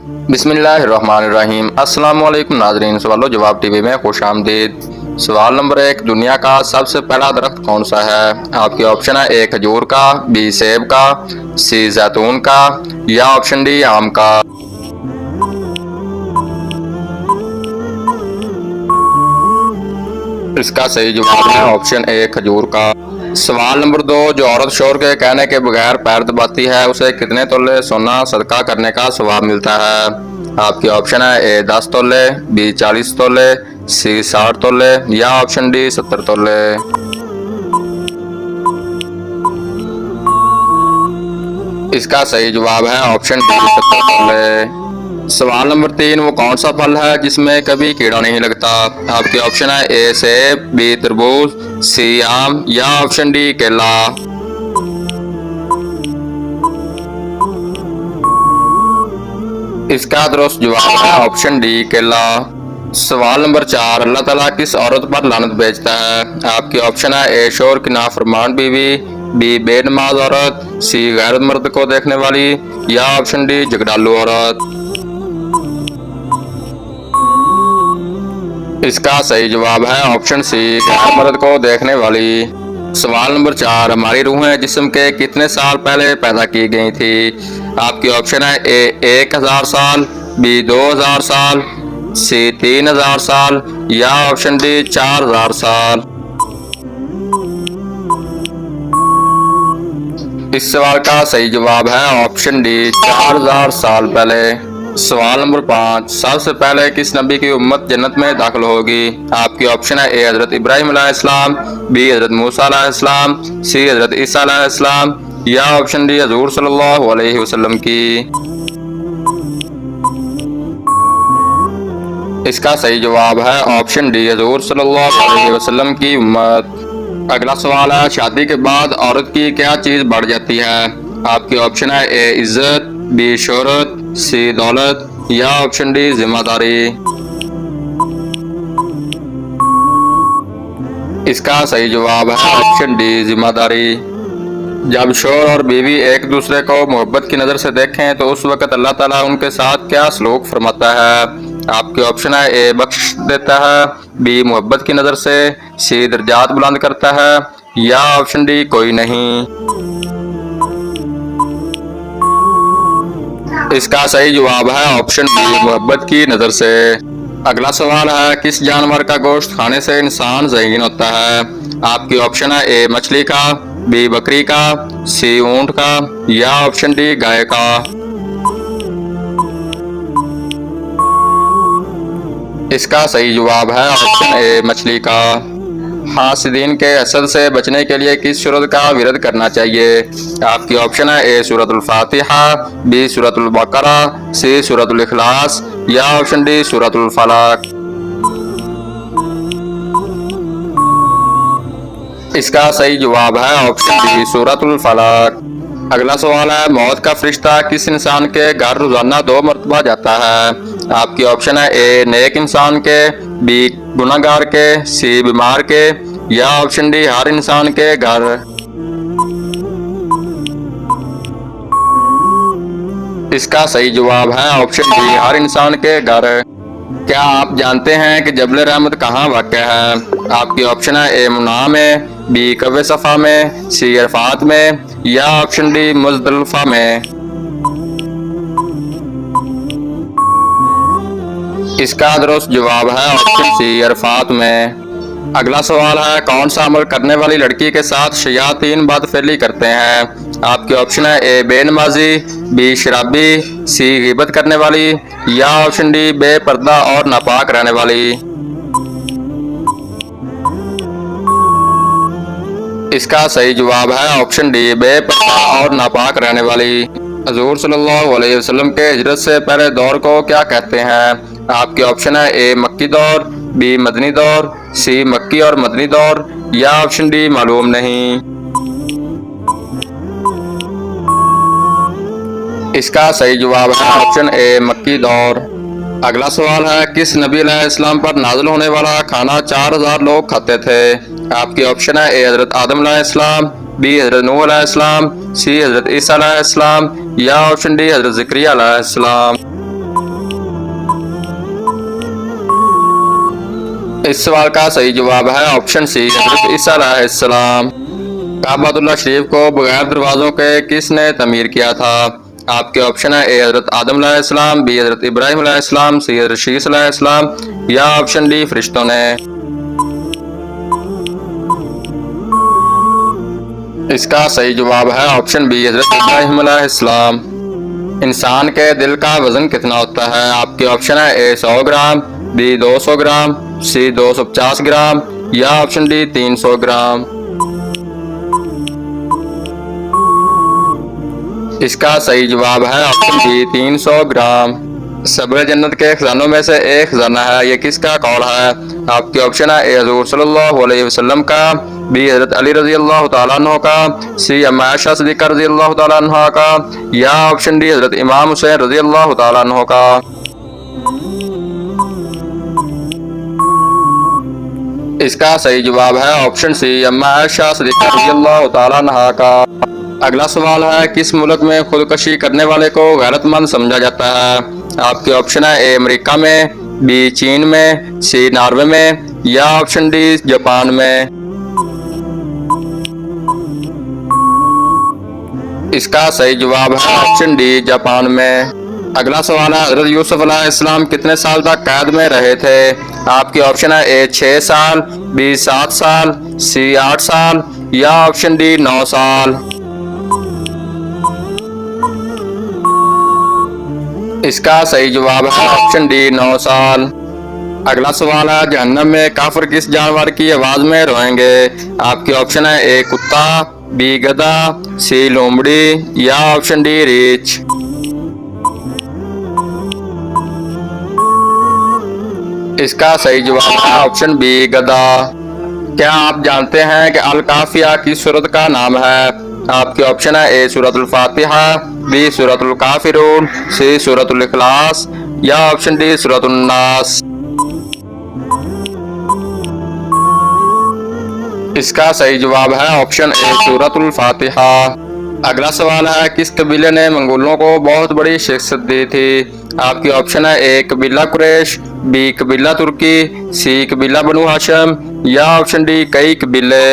बिस्मिल्लाहिर्रहमानिर्रहीम। अस्सलाम वालेकुम नाजरीन, सवालो जवाब टीवी में खुश आमदीद। सवाल नंबर 1, दुनिया का सबसे पहला दरख्त कौन सा है? आपके ऑप्शन है ए खजूर का, बी सेब का, सी जैतून का या ऑप्शन डी आम का। इसका सही जवाब है ऑप्शन ए खजूर का। सवाल नंबर 2, जो औरत शोहर के कहने के बगैर पैर दबाती है उसे कितने तोले सोना सदका करने का सवाब मिलता है? आपके ऑप्शन है ए 10 तोले, बी 40 तोले, सी 60 तोले या ऑप्शन डी 70 तोले। इसका सही जवाब है ऑप्शन डी 70 तोले। सवाल नंबर 3, वो कौन सा फल है जिसमें कभी कीड़ा नहीं लगता? आपके ऑप्शन है ए सेब, बी तरबूज, सी आम या ऑप्शन डी केला। इसका दुरुस्त जवाब है ऑप्शन डी केला। सवाल नंबर 4, अल्लाह ताला किस औरत पर लानत भेजता है? आपके ऑप्शन है ए शोहर की नाफरमान बीवी, बी बेनमाज औरत, सी गैरत मर्द को देखने वाली या ऑप्शन डी झगड़ालू औरत। इसका सही जवाब है ऑप्शन सी गैर मर्द को देखने वाली। सवाल नंबर 4, हमारी रूहें जिस्म के कितने साल पहले पैदा की गई थी? आपके ऑप्शन है ए 1000 साल, बी 2000 साल, सी 3000 साल या ऑप्शन डी 4000 साल। इस सवाल का सही जवाब है ऑप्शन डी 4000 साल पहले। सवाल नंबर 5, सबसे पहले किस नबी की उम्मत जन्नत में दाखिल होगी? आपकी ऑप्शन है ए हजरत इब्राहिम अलैहिस्सलाम, बी हजरत मूसा अलैहिस्सलाम, सी हजरत ईसा अलैहिस्सलाम या ऑप्शन डी हजूर सल्लल्लाहु अलैहि वसल्लम की। इसका सही जवाब है ऑप्शन डी हजूर सल्लल्लाहु अलैहि वसल्लम की उम्मत। अगला सवाल है, शादी के बाद औरत की क्या चीज बढ़ जाती है? आपके ऑप्शन है ए इज्जत, बी शोहरत, सी दौलत या ऑप्शन डी जिम्मेदारी। इसका सही जवाब है ऑप्शन डी जिम्मेदारी। जब शोहर और बीवी एक दूसरे को मोहब्बत की नज़र से देखें तो उस वक्त अल्लाह ताला उनके साथ क्या सलूक फरमाता है? आपके ऑप्शन है ए बख्श देता है, बी मोहब्बत की नज़र से, सी दर्जात बुलंद करता है या ऑप्शन डी कोई नहीं। इसका सही जवाब है ऑप्शन डी मोहब्बत की नज़र से। अगला सवाल है, किस जानवर का गोश्त खाने से इंसान ज़हीन होता है? आपकी ऑप्शन है ए मछली का, बी बकरी का, सी ऊंट का या ऑप्शन डी गाय का। इसका सही जवाब है ऑप्शन ए मछली का। हासिदीन के हसद से बचने के लिए किस सूरत का विरद करना चाहिए? आपकी ऑप्शन है ए सूरतुल फातिहा, बी सूरतुल बकरा, सी सूरतुल इखलास या ऑप्शन डी सूरतुल फलक। इसका सही जवाब है ऑप्शन डी सूरतुल फलक। अगला सवाल है, मौत का फरिश्ता किस इंसान के घर रोजाना 2 मरतबा जाता है? आपकी ऑप्शन है ए नेक इंसान के, बी गुनाहगार के, सी बीमार के या ऑप्शन डी हर इंसान के घर। इसका सही जवाब है ऑप्शन डी हर इंसान के घर। क्या आप जानते हैं कि जबल रहमत कहाँ वाक़ है? आपकी ऑप्शन है ए मुना में, बी कव्वे सफ़ा में, सी अरफात में या ऑप्शन डी मुज़दलिफ़ा में। इसका दुरुस्त जवाब है ऑप्शन सी अरफात में। अगला सवाल है, कौन सा अमल करने वाली लड़की के साथ शयातीन बदफेली करते हैं? आपके ऑप्शन है ए बेनमाजी, बी शराबी, सी गिबत करने वाली या ऑप्शन डी बेपर्दा और नापाक रहने वाली। इसका सही जवाब है ऑप्शन डी बेपर्दा और नापाक रहने वाली। हजूर सल्लल्लाहु अलैहि वसल्लम के हिजरत से पहले दौर को क्या कहते हैं? आपके ऑप्शन है ए मक्की दौर, बी मदनी दौर, सी मक्की और मदनी दौर या ऑप्शन डी मालूम नहीं। इसका सही जवाब है ऑप्शन ए मक्की दौर। अगला सवाल है, किस नबी अलैहिस्सलाम पर नाज़िल होने वाला खाना 4000 लोग खाते थे? आपके ऑप्शन है ए हजरत आदम अलैहिस्सलाम, बी हजरत नूह अलैहिस्सलाम, सी हजरत ईसा अलैहिस्सलाम या ऑप्शन डी हजरत ज़करिया अलैहिस्सलाम। इस सवाल का सही जवाब है ऑप्शन सी, हजरत ईसा अलैहिस्सलाम। काबतुल्लाह शरीफ को बगैर दरवाजों के किसने तमीर किया था? आपके ऑप्शन है ए हजरत आदम अलैहिस्सलाम, बी हजरत इब्राहिम अलैहिस्सलाम, सी हजरत शीस अलैहिस्सलाम या ऑप्शन डी फरिश्तों ने। इसका सही जवाब है ऑप्शन बी, हजरत इब्राहिम अलैहिस्सलाम। इंसान के दिल का वजन कितना होता है? आपके ऑप्शन है ए 100 ग्राम, बी 200 ग्राम, सी 250 ग्राम या ऑप्शन डी 300 ग्राम। इसका सही जवाब है ऑप्शन बी, 300 ग्राम। सब्र जन्नत के खजानों में से एक खजाना है, ये किसका कौल है? आपके ऑप्शन है ए हजूर सल्लल्लाहु अलैहि वसल्लम का, बी हजरत अली रजी अल्लाह तआला अन्हु का, सी अम्मा आयशा सिद्दीक़ा रजी अल्लाह तआला अन्हा का या ऑप्शन डी हजरत इमाम हुसैन रजी अल्लाह तआला अन्हु का। इसका सही जवाब है ऑप्शन सी, अम्मा आयशा सिद्दीक़ा रजी अल्लाह तआला अन्हा का। अगला सवाल है, किस मुल्क में खुदकशी करने वाले को गैरतमंद समझा जाता है? आपके ऑप्शन है ए अमेरिका में, बी चीन में, सी नॉर्वे में या ऑप्शन डी जापान में। इसका सही जवाब है ऑप्शन डी, जापान में। अगला सवाल है, हजरत यूसुफ अलैहिस्सलाम कितने साल तक कैद में रहे थे? आपके ऑप्शन है ए 6 साल, बी 7 साल, सी 8 साल या ऑप्शन डी 9 साल। इसका सही जवाब है ऑप्शन डी, 9 साल। अगला सवाल है, जहन्नम में काफिर किस जानवर की आवाज में रोएंगे? आपके ऑप्शन है ए कुत्ता, बी गधा, सी लोमड़ी या ऑप्शन डी रीछ। इसका सही जवाब है ऑप्शन बी, गधा। क्या आप जानते हैं कि अल काफिया किस सूरत का नाम है? आपके ऑप्शन है ए सूरतुल फातिहा, बी सूरतुल काफिरून, सी सूरतुल इखलास या ऑप्शन डी सूरतुन नास। इसका सही जवाब है ऑप्शन ए सूरतुल फातिहा। अगला सवाल है, किस कबीले ने मंगोलों को बहुत बड़ी शिकस्त दी थी? आपके ऑप्शन है ए कबीला कुरैश, बी कबीला तुर्की, सी कबीला बनु हाशिम या ऑप्शन डी कई कबीले।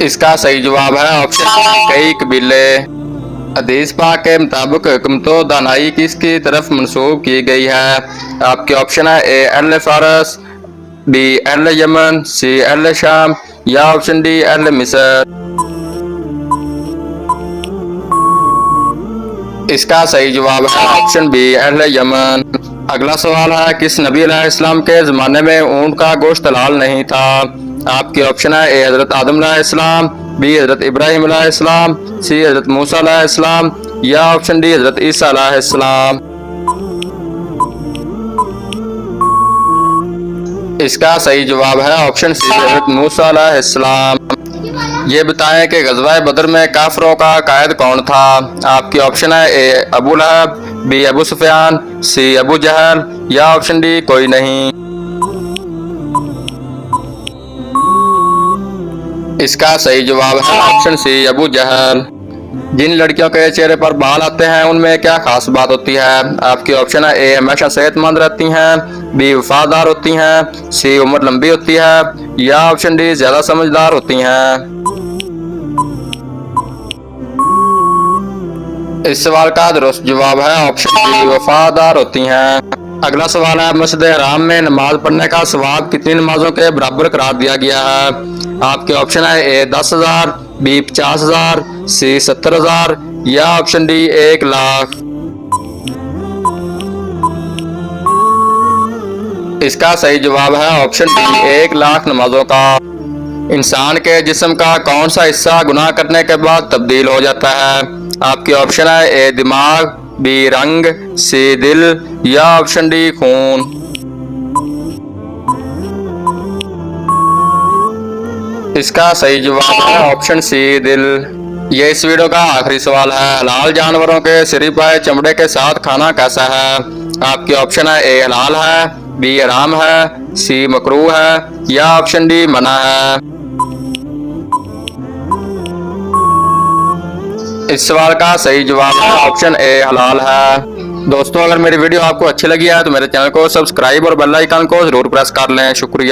इसका सही जवाब है ऑप्शन डी, कई कबीले। हदीस पाक के मुताबिक हुकूमत दानाई किसकी तरफ मंसूब की गई है? आपके ऑप्शन है ए अहले फारस, बी अहले यमन, सी अहले शाम या ऑप्शन डी अहले मिस्र। इसका सही जवाब है ऑप्शन बी, अहले यमन। अगला सवाल है, किस नबी अलैहिस्सलाम के ज़माने में ऊंट का गोश्त हलाल नहीं था? आपके ऑप्शन है ए हजरत आदम अलैहिस्सलाम, बी हजरत इब्राहिम अलैहिस्सलाम, सी हजरत मूसा अलैहिस्सलाम या ऑप्शन डी हजरत ईसा अलैहिस्सलाम। इसका सही जवाब है ऑप्शन सी, हजरत मूसा अलैहिस्सलाम। ये बताएं कि गज़वा बदर में काफिरों का कायद कौन था? आपके ऑप्शन है ए अबू लहब, बी अबू सुफियान, सी अबू जहल या ऑप्शन डी कोई नहीं। इसका सही जवाब है ऑप्शन सी, अबू जहल। जिन लड़कियों के चेहरे पर बाल आते हैं उनमें क्या खास बात होती है? आपके ऑप्शन है ए हमेशा सेहतमंद रहती हैं, बी वफादार होती हैं, सी उम्र लंबी होती है या ऑप्शन डी ज्यादा समझदार होती हैं। इस सवाल का दुरुस्त जवाब है ऑप्शन डी, वफादार होती हैं। अगला सवाल है, मस्जिद हराम में नमाज पढ़ने का सवाब कितनी नमाजों के बराबर करार दिया गया है? आपके ऑप्शन है ए 10,000, बी 50,000, सी 70,000 या ऑप्शन डी 1 लाख। इसका सही जवाब है ऑप्शन डी, 1 लाख नमाजों का। इंसान के जिस्म का कौन सा हिस्सा गुनाह करने के बाद तब्दील हो जाता है? आपके ऑप्शन है ए दिमाग, बी रंग, सी दिल या ऑप्शन डी खून। इसका सही जवाब है ऑप्शन सी, दिल। ये इस वीडियो का आखिरी सवाल है, हलाल जानवरों के सिर पाए चमड़े के साथ खाना कैसा है? आपके ऑप्शन है ए हलाल है, बी हराम है, सी मकरूह है या ऑप्शन डी मना है। इस सवाल का सही जवाब है ऑप्शन ए हलाल है। दोस्तों अगर मेरी वीडियो आपको अच्छी लगी है तो मेरे चैनल को सब्सक्राइब और बेल आइकन को जरूर प्रेस कर लें। शुक्रिया।